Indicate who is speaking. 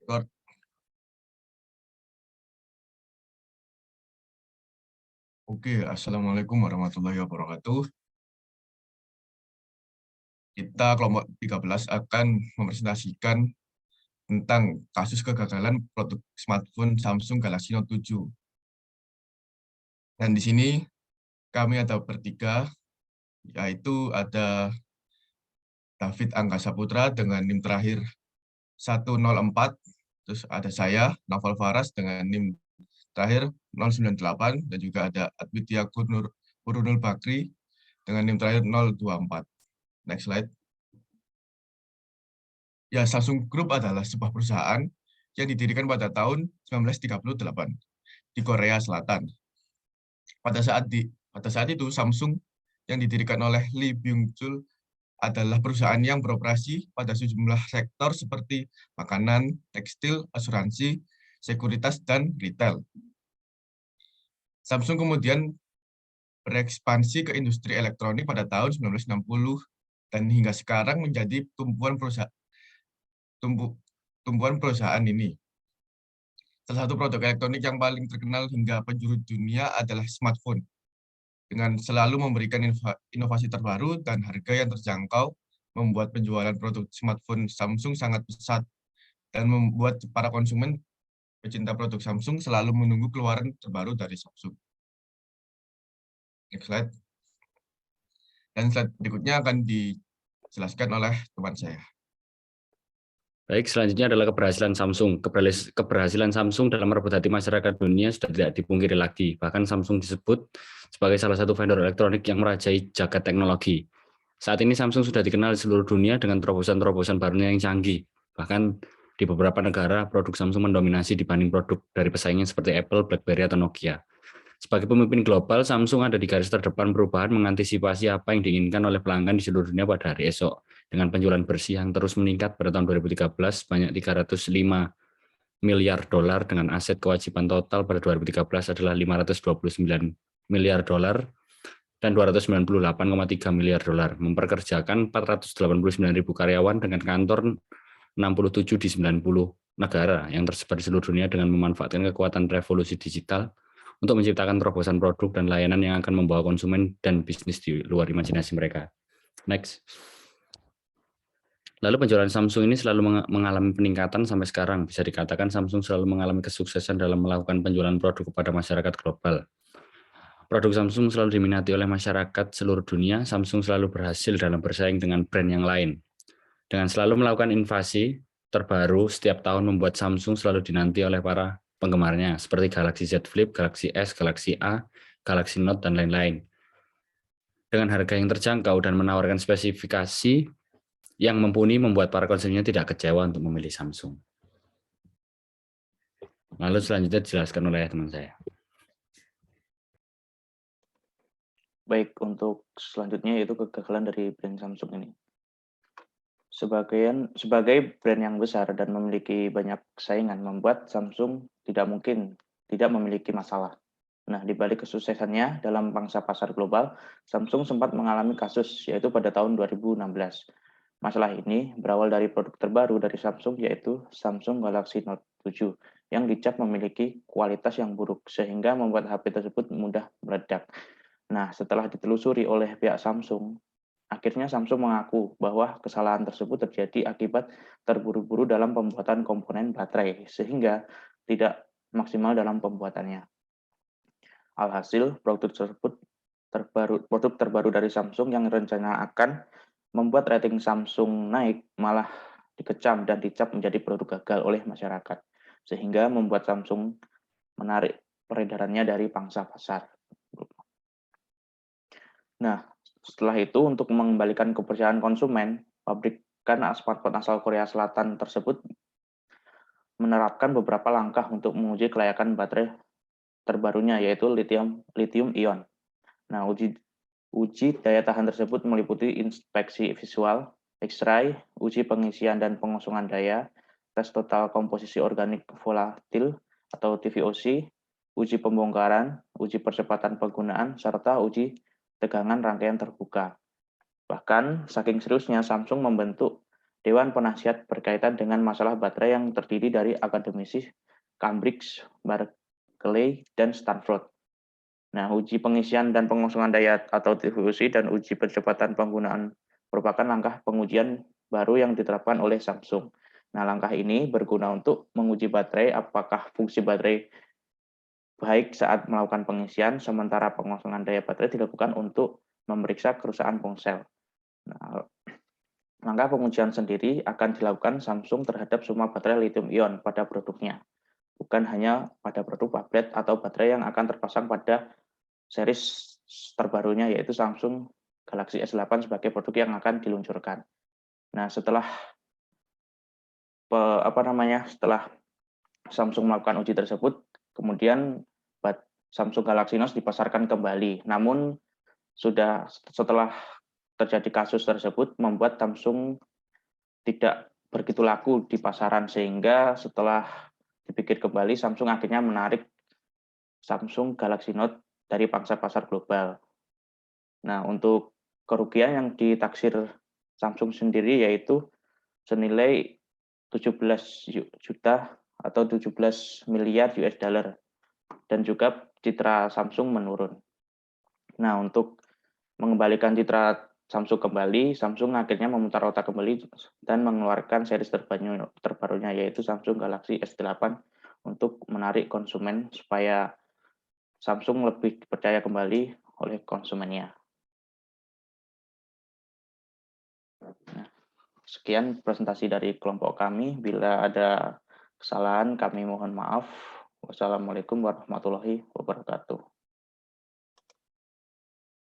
Speaker 1: Record. Oke, Assalamualaikum warahmatullahi wabarakatuh. Kita kelompok 13 akan mempresentasikan tentang kasus kegagalan produk smartphone Samsung Galaxy Note 7. Dan di sini kami ada bertiga, yaitu ada David Angga Saputra dengan NIM terakhir 104, terus ada saya, Naval Faras dengan NIM terakhir 098, dan juga ada Aditya Kurunul Bakri dengan NIM terakhir 024. Next slide. Ya, Samsung Group adalah sebuah perusahaan yang didirikan pada tahun 1938 di Korea Selatan. Pada saat itu, Samsung yang didirikan oleh Lee Byung-chul adalah perusahaan yang beroperasi pada sejumlah sektor seperti makanan, tekstil, asuransi, sekuritas, dan retail. Samsung kemudian berekspansi ke industri elektronik pada tahun 1960 dan hingga sekarang menjadi tumpuan perusahaan ini. Salah satu produk elektronik yang paling terkenal hingga penjuru dunia adalah smartphone. Dengan selalu memberikan inovasi terbaru dan harga yang terjangkau, membuat penjualan produk smartphone Samsung sangat pesat dan membuat para konsumen pecinta produk Samsung selalu menunggu keluaran terbaru dari Samsung. Next slide. Dan slide berikutnya akan dijelaskan oleh teman saya.
Speaker 2: Baik, selanjutnya adalah keberhasilan Samsung. Keberhasilan Samsung dalam merebut hati masyarakat dunia sudah tidak dipungkiri lagi. Bahkan Samsung disebut sebagai salah satu vendor elektronik yang merajai jagat teknologi. Saat ini Samsung sudah dikenal di seluruh dunia dengan terobosan-terobosan barunya yang canggih. Bahkan di beberapa negara, produk Samsung mendominasi dibanding produk dari pesaingnya seperti Apple, BlackBerry, atau Nokia. Sebagai pemimpin global, Samsung ada di garis terdepan perubahan mengantisipasi apa yang diinginkan oleh pelanggan di seluruh dunia pada hari esok. Dengan penjualan bersih yang terus meningkat pada tahun 2013, banyak 305 miliar dolar dengan aset kewajiban total pada 2013 adalah 529 miliar dolar dan 298,3 miliar dolar, memperkerjakan 489 ribu karyawan dengan kantor 67 di 90 negara yang tersebar di seluruh dunia dengan memanfaatkan kekuatan revolusi digital untuk menciptakan terobosan produk dan layanan yang akan membawa konsumen dan bisnis di luar imajinasi mereka. Next. Lalu penjualan Samsung ini selalu mengalami peningkatan sampai sekarang. Bisa dikatakan Samsung selalu mengalami kesuksesan dalam melakukan penjualan produk kepada masyarakat global. Produk Samsung selalu diminati oleh masyarakat seluruh dunia. Samsung selalu berhasil dalam bersaing dengan brand yang lain. Dengan selalu melakukan inovasi terbaru, setiap tahun membuat Samsung selalu dinanti oleh para penggemarnya, seperti Galaxy Z Flip, Galaxy S, Galaxy A, Galaxy Note, dan lain-lain. Dengan harga yang terjangkau dan menawarkan spesifikasi yang mumpuni membuat para konsumennya tidak kecewa untuk memilih Samsung. Lalu selanjutnya dijelaskan oleh teman saya.
Speaker 3: Baik, untuk selanjutnya yaitu kegagalan dari brand Samsung ini. Sebagai brand yang besar dan memiliki banyak saingan, membuat Samsung tidak mungkin tidak memiliki masalah. Nah, di balik kesuksesannya dalam pangsa pasar global, Samsung sempat mengalami kasus, yaitu pada tahun 2016. Masalah ini berawal dari produk terbaru dari Samsung, yaitu Samsung Galaxy Note 7, yang dicap memiliki kualitas yang buruk, sehingga membuat HP tersebut mudah meledak. Nah, setelah ditelusuri oleh pihak Samsung, akhirnya Samsung mengaku bahwa kesalahan tersebut terjadi akibat terburu-buru dalam pembuatan komponen baterai, sehingga tidak maksimal dalam pembuatannya. Alhasil, produk terbaru dari Samsung yang rencana akan membuat rating Samsung naik malah dikecam dan dicap menjadi produk gagal oleh masyarakat, sehingga membuat Samsung menarik peredarannya dari pangsa pasar. Nah, setelah itu untuk mengembalikan kepercayaan konsumen, pabrikan smartphone asal Korea Selatan tersebut menerapkan beberapa langkah untuk menguji kelayakan baterai terbarunya, yaitu lithium ion. Nah, uji daya tahan tersebut meliputi inspeksi visual, X-ray, uji pengisian dan pengosongan daya, tes total komposisi organik volatil atau TVOC, uji pembongkaran, uji percepatan penggunaan, serta uji tegangan rangkaian terbuka. Bahkan, saking seriusnya Samsung membentuk Dewan Penasihat berkaitan dengan masalah baterai yang terdiri dari akademisi Cambridge, Berkeley, dan Stanford. Nah, uji pengisian dan pengosongan daya atau distribusi dan uji percepatan penggunaan merupakan langkah pengujian baru yang diterapkan oleh Samsung. Nah, langkah ini berguna untuk menguji baterai apakah fungsi baterai baik saat melakukan pengisian, sementara pengosongan daya baterai dilakukan untuk memeriksa kerusakan ponsel. Nah, langkah pengujian sendiri akan dilakukan Samsung terhadap semua baterai lithium-ion pada produknya, bukan hanya pada produk tablet atau baterai yang akan terpasang pada series terbarunya, yaitu Samsung Galaxy S8 sebagai produk yang akan diluncurkan. Nah, setelah setelah Samsung melakukan uji tersebut, kemudian Samsung Galaxy Note dipasarkan kembali. Namun setelah terjadi kasus tersebut membuat Samsung tidak begitu laku di pasaran, sehingga setelah dipikir kembali Samsung akhirnya menarik Samsung Galaxy Note dari pangsa pasar global. Nah, untuk kerugian yang ditaksir Samsung sendiri yaitu senilai 17 juta atau 17 miliar US dollar, dan juga citra Samsung menurun. Nah, untuk mengembalikan citra Samsung kembali, Samsung akhirnya memutar otak kembali dan mengeluarkan series terbarunya yaitu Samsung Galaxy S8 untuk menarik konsumen supaya Samsung lebih dipercaya kembali oleh konsumennya. Nah, sekian presentasi dari kelompok kami. Bila ada kesalahan, kami mohon maaf. Wassalamualaikum warahmatullahi wabarakatuh.